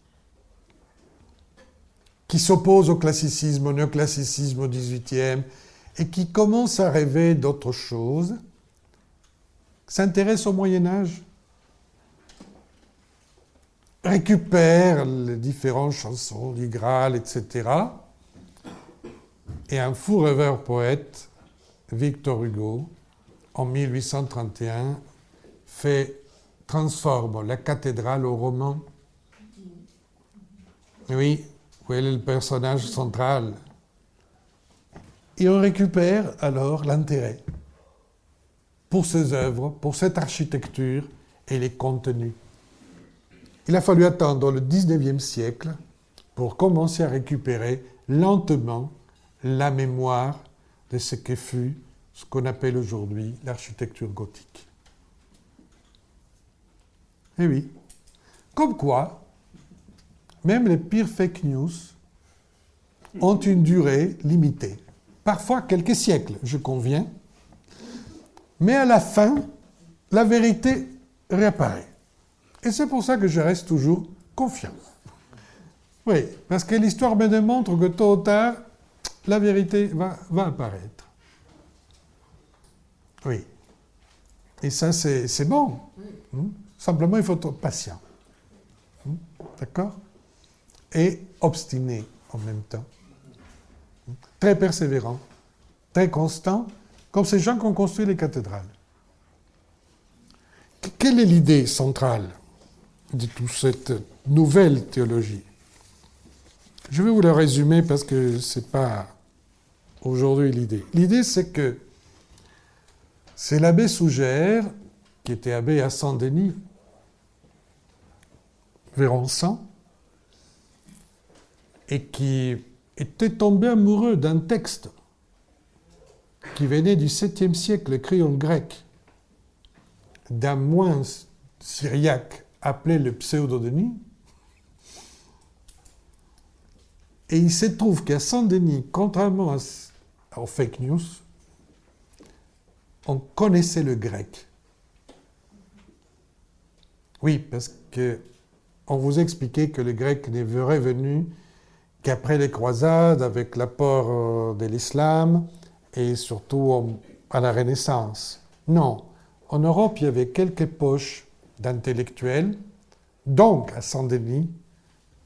qui s'oppose au classicisme, au néoclassicisme au XVIIIe, et qui commence à rêver d'autre chose, s'intéresse au Moyen-Âge, récupère les différentes chansons du Graal, etc. Et un fou rêveur poète, Victor Hugo, en 1831, transforme la cathédrale au roman. Oui, où elle est le personnage central. Et on récupère alors l'intérêt pour ces œuvres, pour cette architecture et les contenus. Il a fallu attendre le XIXe siècle pour commencer à récupérer lentement la mémoire de ce que fut ce qu'on appelle aujourd'hui l'architecture gothique. Eh oui. Comme quoi, même les pires fake news ont une durée limitée. Parfois quelques siècles, je conviens. Mais à la fin, la vérité réapparaît. Et c'est pour ça que je reste toujours confiant. Oui, parce que l'histoire me démontre que tôt ou tard, la vérité va apparaître. Oui. Et ça, c'est bon. Simplement, il faut être patient. D'accord? Et obstiné en même temps. Très persévérant, très constant, comme ces gens qui ont construit les cathédrales. Quelle est l'idée centrale de toute cette nouvelle théologie? Je vais vous la résumer parce que ce n'est pas aujourd'hui l'idée. L'idée, c'est que c'est l'abbé Sougère, qui était abbé à Saint-Denis, vers 1100, et qui était tombé amoureux d'un texte qui venait du 7e siècle, écrit en grec, d'un moine syriaque appelé le Pseudo-Denis. Et il se trouve qu'à Saint-Denis, contrairement aux fake news, on connaissait le grec. Oui, parce qu'on vous expliquait que le grec n'est revenu qu'après les croisades, avec l'apport de l'islam, et surtout à la Renaissance. Non, en Europe, il y avait quelques poches d'intellectuels, donc à Saint-Denis,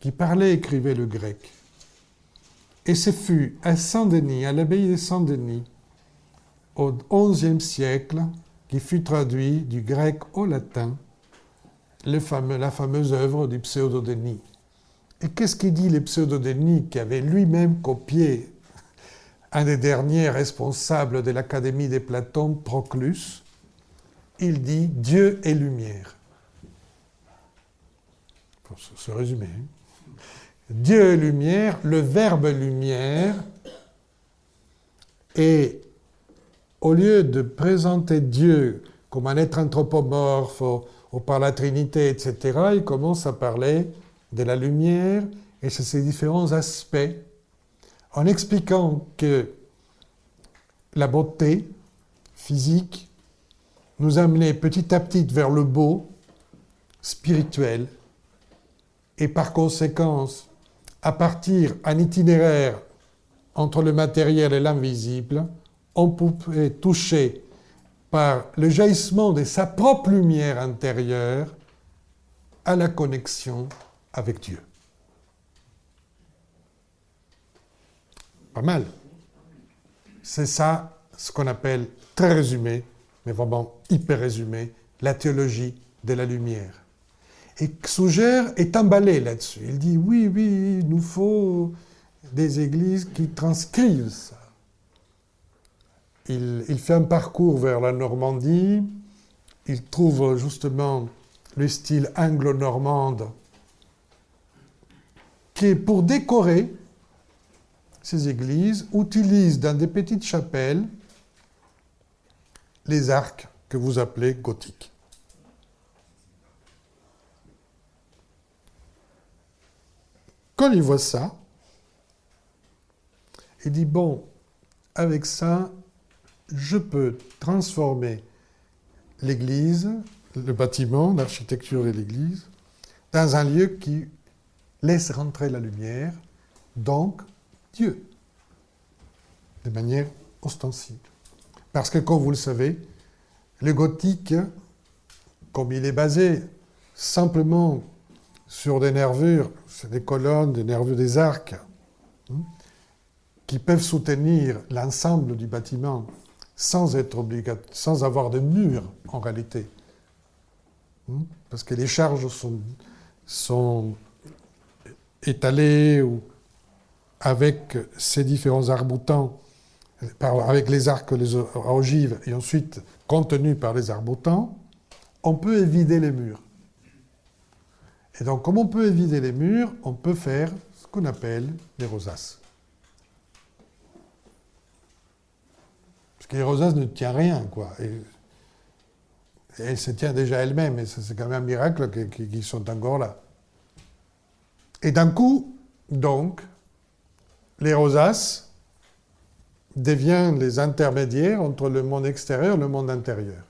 qui parlaient et écrivaient le grec. Et ce fut à Saint-Denis, à l'abbaye de Saint-Denis, au XIe siècle, qui fut traduit du grec au latin la fameuse œuvre du Pseudo-Denis. Et qu'est-ce qu'il dit les pseudo-dénies qui avait lui-même copié un des derniers responsables de l'Académie des Platons, Proclus? Il dit Dieu est lumière. Pour se résumer. Dieu est lumière, le verbe lumière, et au lieu de présenter Dieu comme un être anthropomorphe ou par la Trinité, etc., il commence à parler de la lumière et de ses différents aspects, en expliquant que la beauté physique nous amenait petit à petit vers le beau, spirituel, et par conséquence, à partir d'un itinéraire entre le matériel et l'invisible, on pouvait toucher par le jaillissement de sa propre lumière intérieure à la connexion avec Dieu. Pas mal. C'est ça ce qu'on appelle, très résumé, mais vraiment hyper résumé, la théologie de la lumière. Et Xouger est emballé là-dessus. Il dit, oui, il nous faut des églises qui transcrivent ça. Il fait un parcours vers la Normandie, il trouve justement le style anglo-normande qui, pour décorer ces églises, utilise dans des petites chapelles les arcs que vous appelez gothiques. Quand il voit ça, il dit, bon, avec ça, je peux transformer l'église, le bâtiment, l'architecture de l'église, dans un lieu qui laisse rentrer la lumière, donc Dieu, de manière ostensible. Parce que, comme vous le savez, le gothique, comme il est basé simplement sur des nervures, c'est des colonnes, des nervures, des arcs, qui peuvent soutenir l'ensemble du bâtiment sans être sans avoir de mur en réalité. Parce que les charges sont étalées ou avec ces différents arcs-boutants, avec les arcs, les ogives, et ensuite contenus par les arcs-boutants, on peut évider les murs. Et donc, comme on peut évider les murs, on peut faire ce qu'on appelle les rosaces. Parce que les rosaces ne tiennent rien, quoi. Et elles se tiennent déjà elles-mêmes, et c'est quand même un miracle qu'ils sont encore là. Et d'un coup, donc, les rosaces deviennent les intermédiaires entre le monde extérieur et le monde intérieur.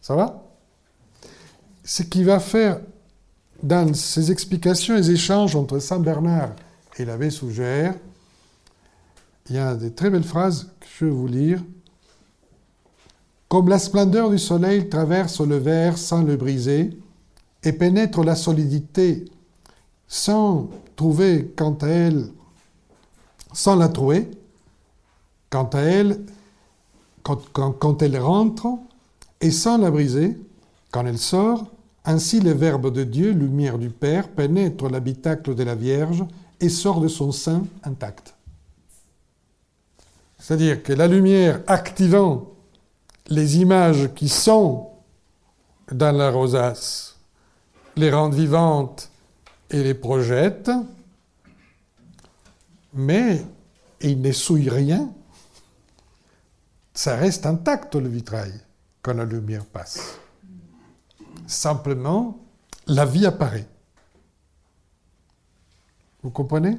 Ça va ? Ce qui va faire, dans ces explications et les échanges entre Saint Bernard et l'abbé Sougère, il y a des très belles phrases que je vais vous lire. Comme la splendeur du soleil traverse le verre sans le briser et pénètre la solidité sans trouver quant à elle, sans la trouver, quant à elle, quand elle rentre, et sans la briser, quand elle sort, ainsi le Verbe de Dieu, lumière du Père, pénètre l'habitacle de la Vierge et sort de son sein intact. C'est-à-dire que la lumière activant les images qui sont dans la rosace les rend vivantes et les projette, mais il ne souille rien. Ça reste intact, le vitrail, quand la lumière passe. Simplement, la vie apparaît. Vous comprenez ?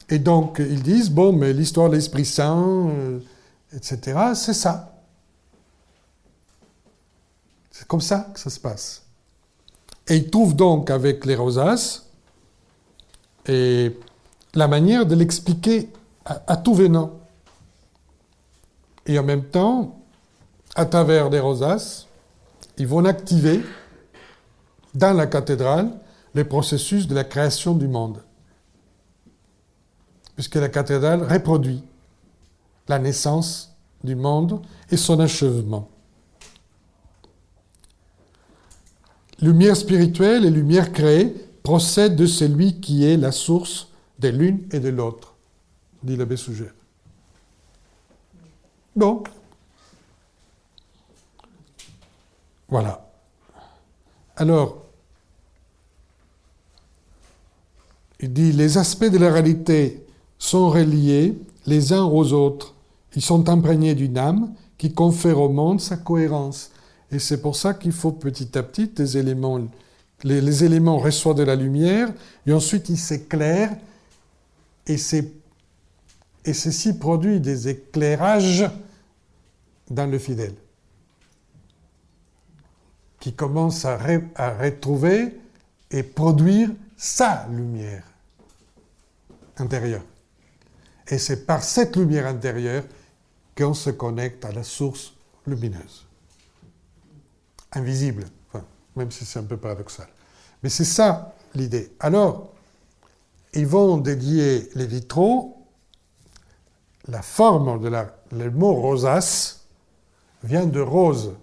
Et donc, ils disent, bon, mais l'histoire de l'Esprit Saint, etc., c'est ça. C'est comme ça que ça se passe. Et ils trouvent donc avec les rosaces et la manière de l'expliquer à tout venant. Et en même temps, à travers les rosaces, ils vont activer dans la cathédrale le processus de la création du monde. Puisque la cathédrale reproduit la naissance du monde et son achèvement. Lumière spirituelle et lumière créée procède de celui qui est la source de l'une et de l'autre, dit l'abbé Sougère. Donc, voilà. Alors, il dit, les aspects de la réalité sont reliés les uns aux autres. Ils sont imprégnés d'une âme qui confère au monde sa cohérence. Et c'est pour ça qu'il faut petit à petit des éléments. Les éléments reçoivent de la lumière et ensuite ils s'éclairent et ceci produit des éclairages dans le fidèle qui commence à retrouver et produire sa lumière intérieure. Et c'est par cette lumière intérieure qu'on se connecte à la source lumineuse. Invisible, enfin, même si c'est un peu paradoxal. Mais c'est ça l'idée. Alors, ils vont dédier les vitraux. La forme le mot rosace vient de rose.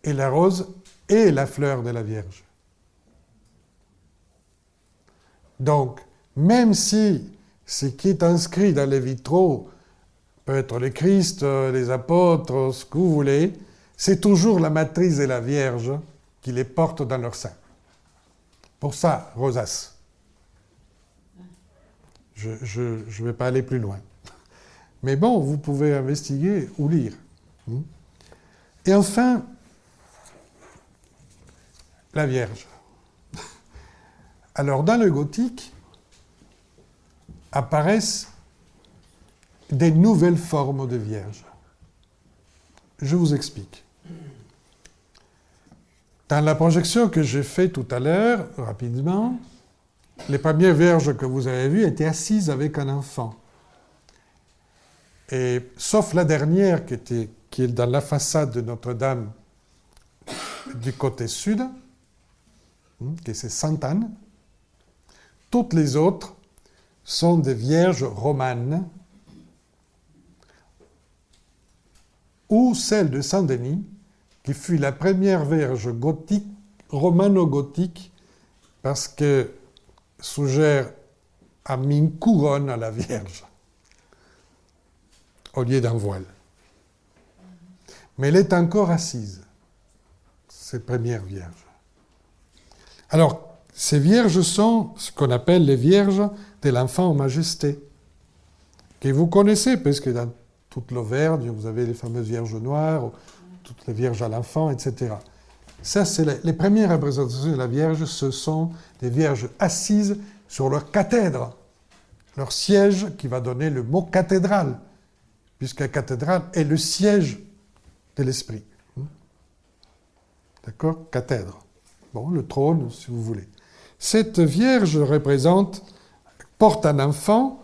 Et la rose est la fleur de la Vierge. Donc, même si ce qui est inscrit dans les vitraux peut être le Christ, les apôtres, ce que vous voulez, c'est toujours la matrice de la Vierge qui les porte dans leur sein. Pour ça, rosace. Je ne vais pas aller plus loin. Mais bon, vous pouvez investiguer ou lire. Et enfin, la Vierge. Alors, dans le gothique, apparaissent des nouvelles formes de Vierge. Je vous explique. Dans la projection que j'ai faite tout à l'heure, rapidement, les premières Vierges que vous avez vues étaient assises avec un enfant. Et, sauf la dernière qui est dans la façade de Notre-Dame du côté sud, qui c'est Sainte-Anne, toutes les autres sont des Vierges romanes ou celle de Saint-Denis, qui fut la première Vierge gothique, romano-gothique, parce que Sougère a mis une couronne à la Vierge au lieu d'un voile. Mais elle est encore assise, cette première Vierge. Alors, ces Vierges sont ce qu'on appelle les Vierges de l'Enfant en Majesté, que vous connaissez, parce que dans toute l'Auvergne, vous avez les fameuses Vierges noires, toutes les Vierges à l'Enfant, etc. Ça, c'est les premières représentations de la Vierge, ce sont des Vierges assises sur leur cathèdre, leur siège qui va donner le mot cathédrale, puisque la cathédrale est le siège de l'Esprit. D'accord ? Cathèdre. Bon, le trône, si vous voulez. Cette Vierge porte un enfant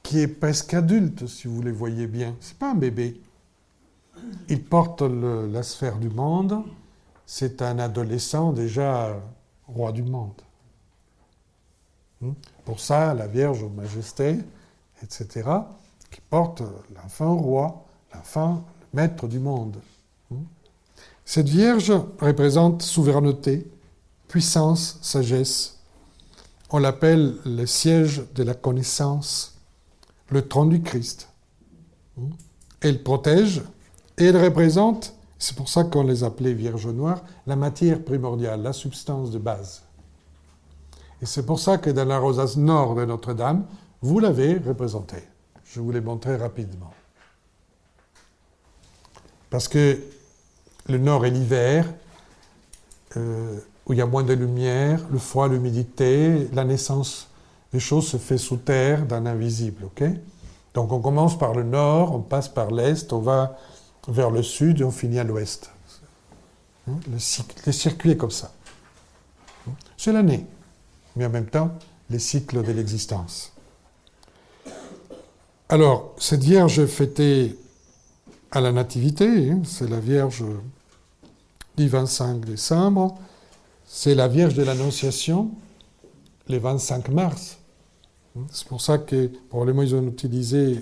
qui est presque adulte, si vous les voyez bien. Ce n'est pas un bébé. Il porte la sphère du monde. C'est un adolescent déjà roi du monde. Pour ça, la Vierge aux Majestés, etc., qui porte l'enfant roi, l'enfant maître du monde. Cette Vierge représente souveraineté, puissance, sagesse. On l'appelle le siège de la connaissance, le trône du Christ. Elle protège et elle représente, c'est pour ça qu'on les appelait Vierges noires, la matière primordiale, la substance de base. Et c'est pour ça que dans la rosace nord de Notre-Dame, vous l'avez représentée. Je vous l'ai montré rapidement. Parce que le nord est l'hiver, où il y a moins de lumière, le froid, l'humidité, la naissance des choses se fait sous terre, dans l'invisible. Okay ? Donc on commence par le nord, on passe par l'est, on va vers le sud et on finit à l'ouest. Le circuit est comme ça. C'est l'année, mais en même temps, les cycles de l'existence. Alors, cette Vierge fêtée à la Nativité, c'est la Vierge du 25 décembre, c'est la Vierge de l'Annonciation, le 25 mars. C'est pour ça que, probablement, ils ont utilisé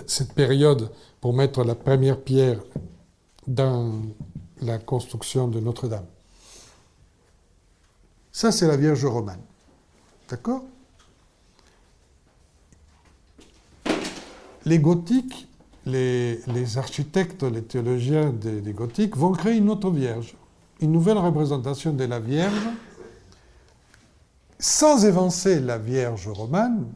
cette période pour mettre la première pierre dans la construction de Notre-Dame. Ça, c'est la Vierge romane. D'accord? Les gothiques, les architectes, les théologiens des gothiques vont créer une autre Vierge, une nouvelle représentation de la Vierge, sans évincer la Vierge romane,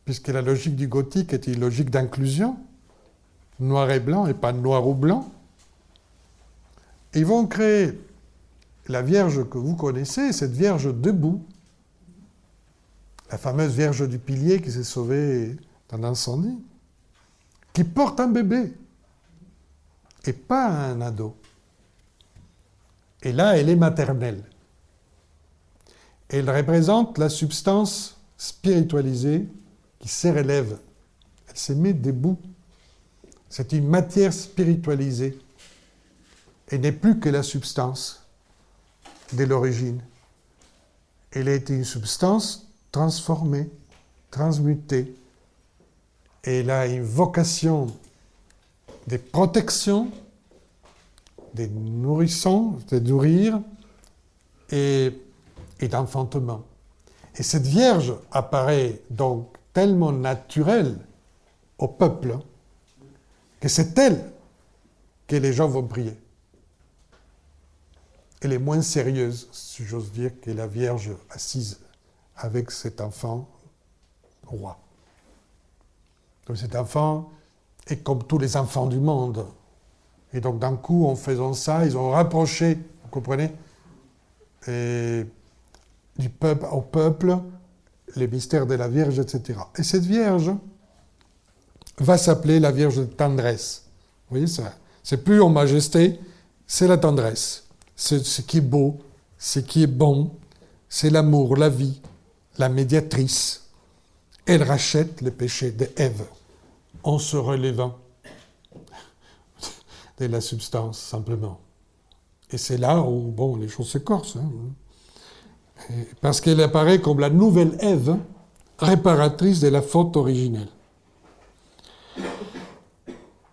puisque la logique du gothique était une logique d'inclusion, noir et blanc et pas noir ou blanc. Ils vont créer la Vierge que vous connaissez, cette Vierge debout, la fameuse Vierge du pilier qui s'est sauvée dans l'incendie, qui porte un bébé et pas un ado. Et là, elle est maternelle. Elle représente la substance spiritualisée qui se relève. Elle se met debout. C'est une matière spiritualisée. Elle n'est plus que la substance de l'origine. Elle est une substance transformée, transmutée. Et elle a une vocation de protection, de nourrissons, de nourrir et d'enfantement. Et cette Vierge apparaît donc tellement naturelle au peuple que c'est elle que les gens vont prier. Elle est moins sérieuse, si j'ose dire, que la Vierge assise avec cet enfant roi. Donc cet enfant est comme tous les enfants du monde. Et donc d'un coup, en faisant ça, ils ont rapproché, vous comprenez, du peuple au peuple, les mystères de la Vierge, etc. Et cette Vierge va s'appeler la Vierge de tendresse. Vous voyez ça? C'est plus en majesté, c'est la tendresse. C'est ce qui est beau, ce qui est bon, c'est l'amour, la vie, la médiatrice. Elle rachète les péchés d'Ève en se relevant de la substance, simplement. Et c'est là où, bon, les choses s'écorcent. Parce qu'elle apparaît comme la nouvelle Ève, réparatrice de la faute originelle.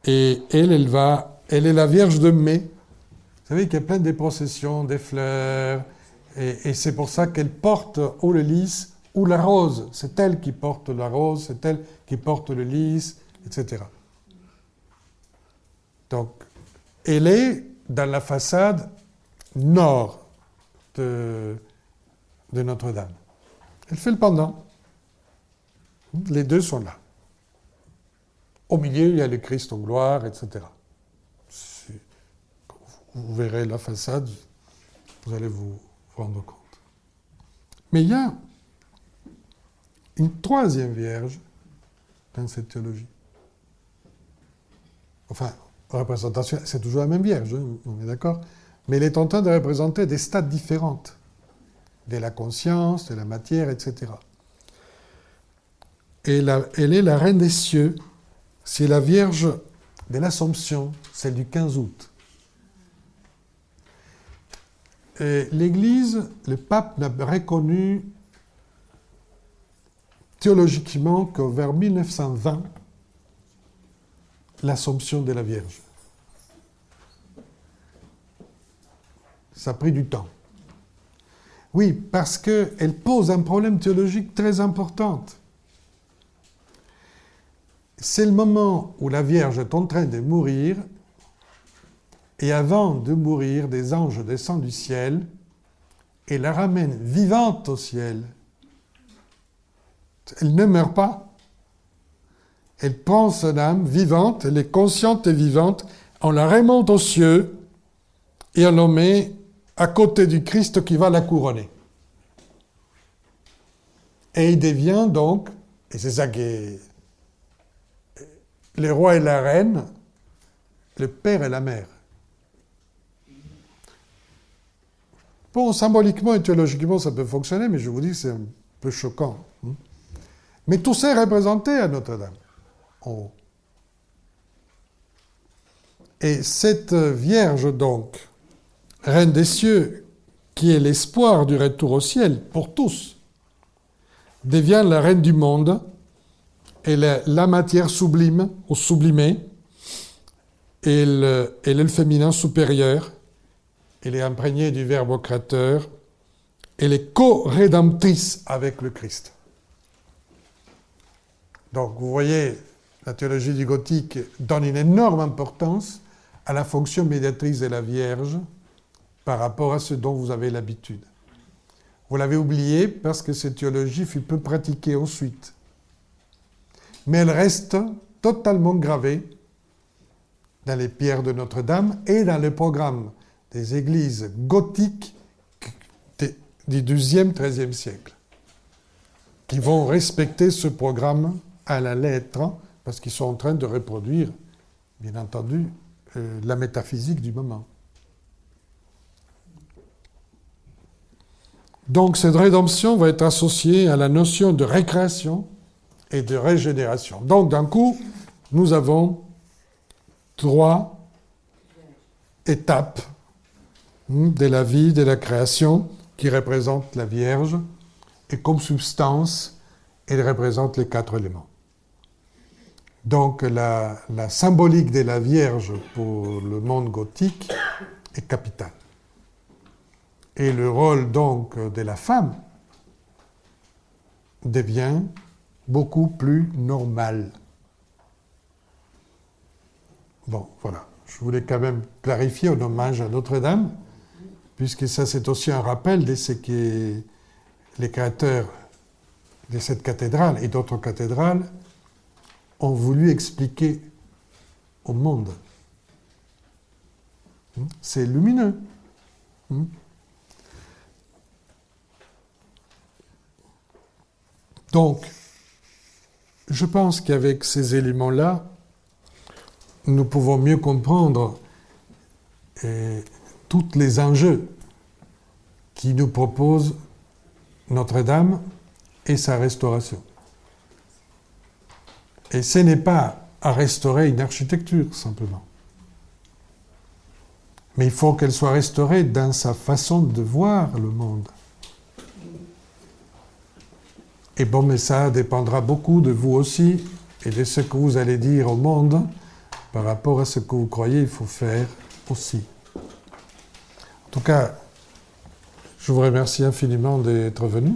Et elle est la Vierge de mai. Vous savez qu'il y a plein de processions, des fleurs, et c'est pour ça qu'elle porte ou le lys ou la rose. C'est elle qui porte la rose, c'est elle qui porte le lys, etc. Donc, elle est dans la façade nord de Notre-Dame. Elle fait le pendant. Les deux sont là. Au milieu, il y a le Christ en gloire, etc. Vous verrez la façade, vous allez vous rendre compte. Mais il y a une troisième Vierge dans cette théologie. Enfin, représentation, c'est toujours la même Vierge, on est d'accord, mais elle est en train de représenter des stades différents de la conscience, de la matière, etc. Et elle est la reine des cieux, c'est la Vierge de l'Assomption, celle du 15 août. Et l'Église, le pape n'a reconnu théologiquement que vers 1920, l'Assomption de la Vierge. Ça a pris du temps. Oui, parce qu'elle pose un problème théologique très important. C'est le moment où la Vierge est en train de mourir, et avant de mourir, des anges descendent du ciel et la ramènent vivante au ciel. Elle ne meurt pas. Elle prend son âme vivante, elle est consciente et vivante, on la remonte aux cieux et on la met à côté du Christ qui va la couronner. Et il devient donc, et c'est ça qui est le roi et la reine, le père et la mère. Bon, symboliquement et théologiquement, ça peut fonctionner, mais je vous dis que c'est un peu choquant. Mais tout ça est représenté à Notre-Dame, en haut. Et cette Vierge, donc, Reine des cieux, qui est l'espoir du retour au ciel pour tous, devient la Reine du monde. Elle est la matière sublime, ou sublimée, et elle est le féminin supérieur, Elle est imprégnée du Verbe créateur. Elle est co-rédemptrice avec le Christ. Donc, vous voyez, la théologie du gothique donne une énorme importance à la fonction médiatrice de la Vierge par rapport à ce dont vous avez l'habitude. Vous l'avez oublié parce que cette théologie fut peu pratiquée ensuite. Mais elle reste totalement gravée dans les pierres de Notre-Dame et dans le programme des églises gothiques du XIIe, XIIIe siècle, qui vont respecter ce programme à la lettre, parce qu'ils sont en train de reproduire, bien entendu, la métaphysique du moment. Donc cette rédemption va être associée à la notion de récréation et de régénération. Donc d'un coup, nous avons 3 étapes de la vie, de la création, qui représentent la Vierge, et comme substance, elle représente les 4 éléments. Donc la symbolique de la Vierge pour le monde gothique est capitale. Et le rôle donc de la femme devient beaucoup plus normal. Bon, voilà. Je voulais quand même clarifier en hommage à Notre-Dame, puisque ça c'est aussi un rappel de ce que les créateurs de cette cathédrale et d'autres cathédrales ont voulu expliquer au monde. C'est lumineux. Donc, je pense qu'avec ces éléments-là, nous pouvons mieux comprendre tous les enjeux qui nous propose Notre-Dame et sa restauration. Et ce n'est pas à restaurer une architecture, simplement. Mais il faut qu'elle soit restaurée dans sa façon de voir le monde. Et bon, mais ça dépendra beaucoup de vous aussi et de ce que vous allez dire au monde par rapport à ce que vous croyez il faut faire aussi. En tout cas, je vous remercie infiniment d'être venu.